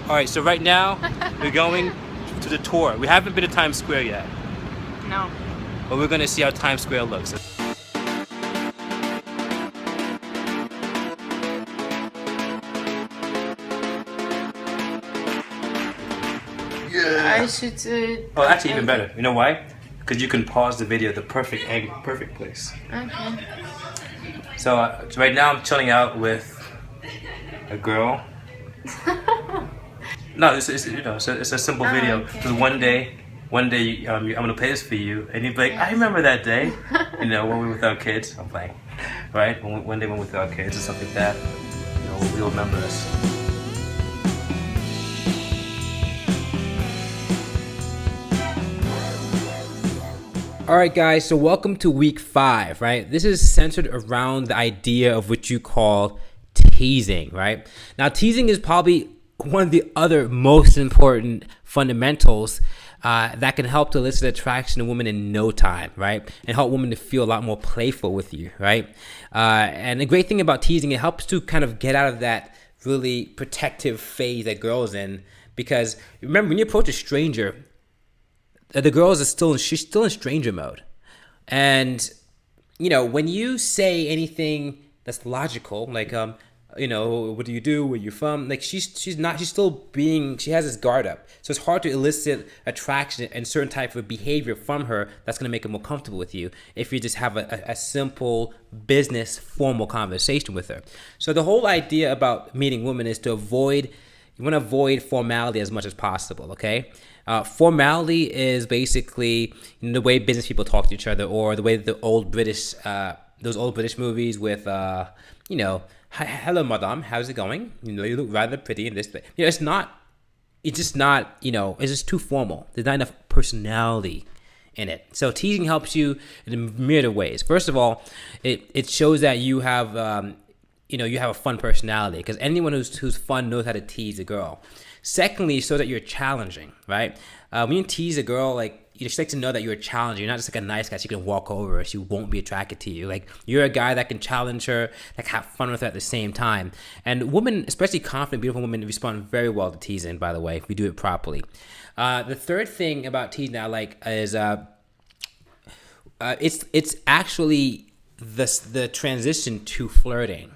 All right, so right now we're going to the tour. We haven't been to Times Square yet, No. but we're gonna see how Times Square looks. I should. Oh, actually, even better. You know why? Because you can pause the video at the perfect angle, perfect place. Okay. So right now I'm chilling out with a girl. No, it's you know, it's a simple video. Okay. Because one day, I'm gonna play this for you, and you'd be like, I Yes. remember that day. You know, when we were with our kids. I'm playing, right? One day when we were with our kids or something like that. You know, we'll remember us. All right, guys, so welcome to week 5, right? This is centered around the idea of what you call teasing, right? Now, teasing is probably one of the other most important fundamentals that can help to elicit attraction in women in no time, right? And help women to feel a lot more playful with you, right? And the great thing about teasing, it helps to kind of get out of that really protective phase that girls in. Because remember, when you approach a stranger, the girls are she's still in stranger mode. And, you know, when you say anything that's logical, like, you know, what do you do? Where you from? Like, she's still she has this guard up. So it's hard to elicit attraction and certain type of behavior from her that's going to make her more comfortable with you if you just have a simple business formal conversation with her. So the whole idea about meeting women is you want to avoid formality as much as possible, okay? Formality is basically the way business people talk to each other, or the way those old British movies with, you know, hello, madame, how's it going? You know, you look rather pretty in this. You know, it's just not, you know, it's just too formal. There's not enough personality in it. So teasing helps you in a myriad of ways. First of all, it shows that you have, you know, you have a fun personality, because anyone who's fun knows how to tease a girl. Secondly, so that you're challenging, right? When you tease a girl, like, you just like to know that you're challenging. You're not just like a nice guy, so you can walk over her, she won't be attracted to you. Like, you're a guy that can challenge her, like have fun with her at the same time. And women, especially confident, beautiful women, respond very well to teasing, by the way, if we do it properly. The third thing about teasing I like is it's actually the transition to flirting.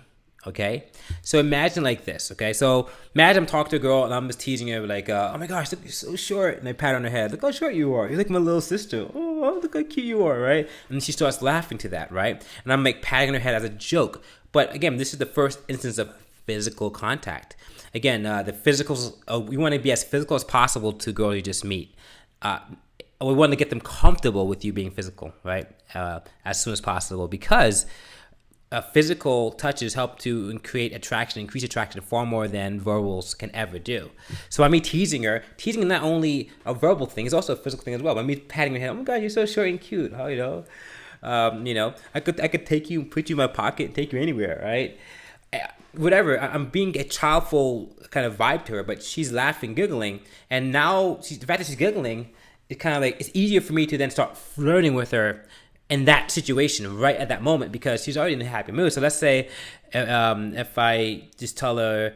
Okay, so imagine like this. Okay, so imagine I'm talking to a girl and I'm just teasing her, like, oh my gosh, look, you're so short, and I pat her on her head, look how short you are, you're like my little sister, oh, look how cute you are, right? And she starts laughing to that, right? And I'm like patting her head as a joke. But again, this is the first instance of physical contact. Again, the physicals, we want to be as physical as possible to girls you just meet. We want to get them comfortable with you being physical, right? As soon as possible, because physical touches help to increase attraction far more than verbals can ever do. So by me teasing her, teasing is not only a verbal thing, it's also a physical thing as well. By me patting her head, oh my god, you're so short and cute. How, you know, I could take you, put you in my pocket, and take you anywhere, right? Whatever. I'm being a childful kind of vibe to her, but she's laughing, giggling, and now the fact that she's giggling, it's kind of like it's easier for me to then start flirting with her in that situation right at that moment, because she's already in a happy mood. So let's say if I just tell her,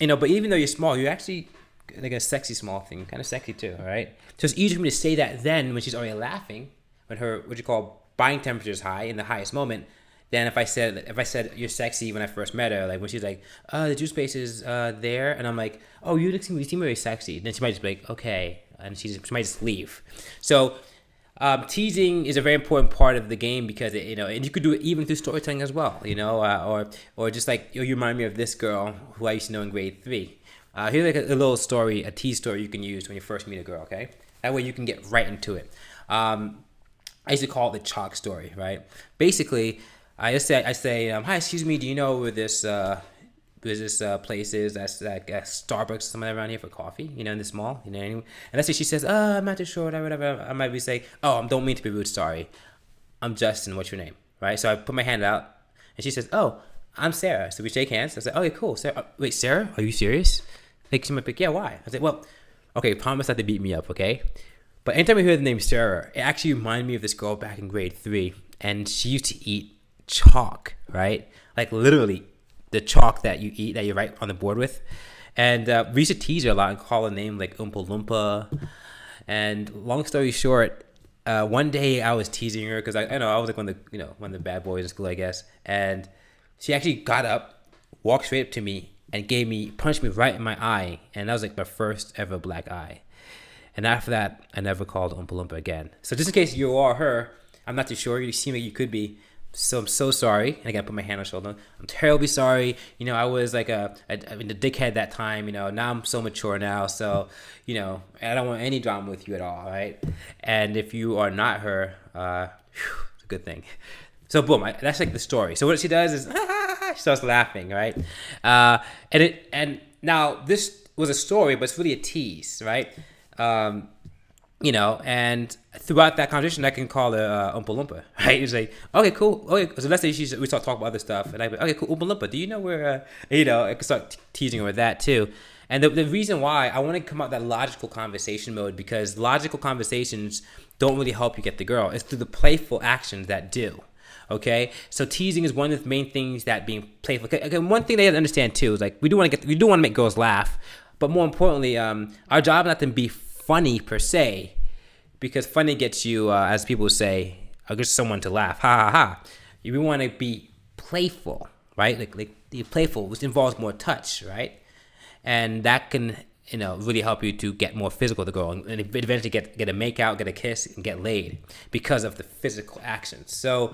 you know, but even though you're small, you're actually like a sexy small thing, kind of sexy too, all right? So it's easier for me to say that then when she's already laughing, when her what you call buying temperature is high in the highest moment, than if I said you're sexy when I first met her, like when she's like, the juice space is there, and I'm like, oh, you seem very sexy. Then she might just be like, okay, and she might just leave. So teasing is a very important part of the game, because you know, and you could do it even through storytelling as well, you know, or just like, you remind me of this girl who I used to know in grade 3. Here's like a little story, a tease story you can use when you first meet a girl. Okay, that way you can get right into it. I used to call it the chalk story, right? Basically, I say, hi, excuse me, do you know where this place is that's like a Starbucks somewhere around here for coffee, you know, in this mall, you know, and let's say she says, I'm not too sure, whatever, I might be saying, oh, I don't mean to be rude, sorry, I'm Justin, what's your name, right? So I put my hand out, and she says, oh, I'm Sarah. So we shake hands. I said, okay, cool. Sarah, wait, Sarah, are you serious? Like, she might be like, yeah, why? I said, well, okay, promise not to beat me up, okay? But anytime I hear the name Sarah, it actually reminded me of this girl back in grade 3, and she used to eat chalk, right? Like literally the chalk that you eat, that you write on the board with. And we used to tease her a lot and call her name like Oompa Loompa. And long story short, one day I was teasing her because I know I was like one of the bad boys in school, I guess. And she actually got up, walked straight up to me, and punched me right in my eye. And that was like my first ever black eye. And after that, I never called Oompa Loompa again. So just in case you are her, I'm not too sure. You seem like you could be. So I'm so sorry. And I gotta put my hand on her shoulder. I'm terribly sorry. I was like a dickhead that time. Now I'm so mature now. So, I don't want any drama with you at all, right? And if you are not her, it's a good thing. So boom, that's like the story. So what she does is she starts laughing, right? And now this was a story, but it's really a tease, right? And throughout that conversation, I can call her Oompa Loompa, right? It's like, okay, cool. Okay, so let's say we start talking about other stuff, and I'd be, okay, cool, Oompa Loompa, do you know where, I can start teasing her with that too. And the reason why I want to come out that logical conversation mode, because logical conversations don't really help you get the girl. It's through the playful actions that do. Okay, so teasing is one of the main things that being playful. Okay, one thing they have to understand too is like we do want to make girls laugh, but more importantly, our job is not to be funny per se, because funny gets you, as people say, gets someone to laugh. Ha ha ha. We want to be playful, right? Like be playful, which involves more touch, right? And that can really help you to get more physical with the girl and eventually get a make out, get a kiss, and get laid because of the physical actions. So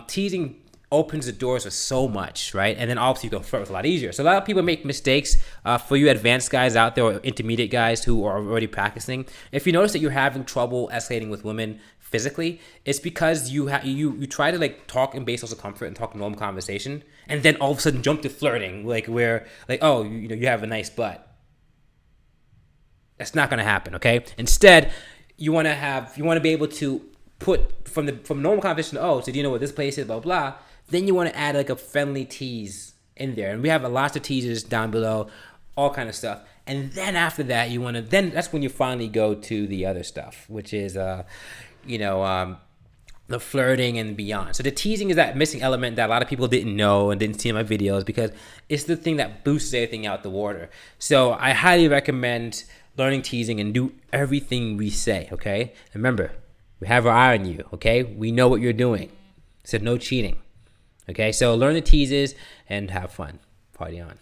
teasing opens the doors for so much, right? And then obviously you can flirt with a lot easier. So a lot of people make mistakes. For you advanced guys out there or intermediate guys who are already practicing, if you notice that you're having trouble escalating with women physically, it's because you try to like talk in basal comfort and talk normal conversation, and then all of a sudden jump to flirting, like where like, oh, you have a nice butt. That's not gonna happen, okay? Instead, you wanna be able to put from normal conversation, oh, so do you know what this place is, blah blah. Then you want to add like a friendly tease in there, and we have lots of teasers down below, all kind of stuff. And then after that, that's when you finally go to the other stuff, which is the flirting and beyond. So the teasing is that missing element that a lot of people didn't know and didn't see in my videos, because it's the thing that boosts everything out the water. So I highly recommend learning teasing and do everything we say, okay? And remember, we have our eye on you, okay? We know what you're doing. So no cheating, okay? So learn the teases and have fun. Party on.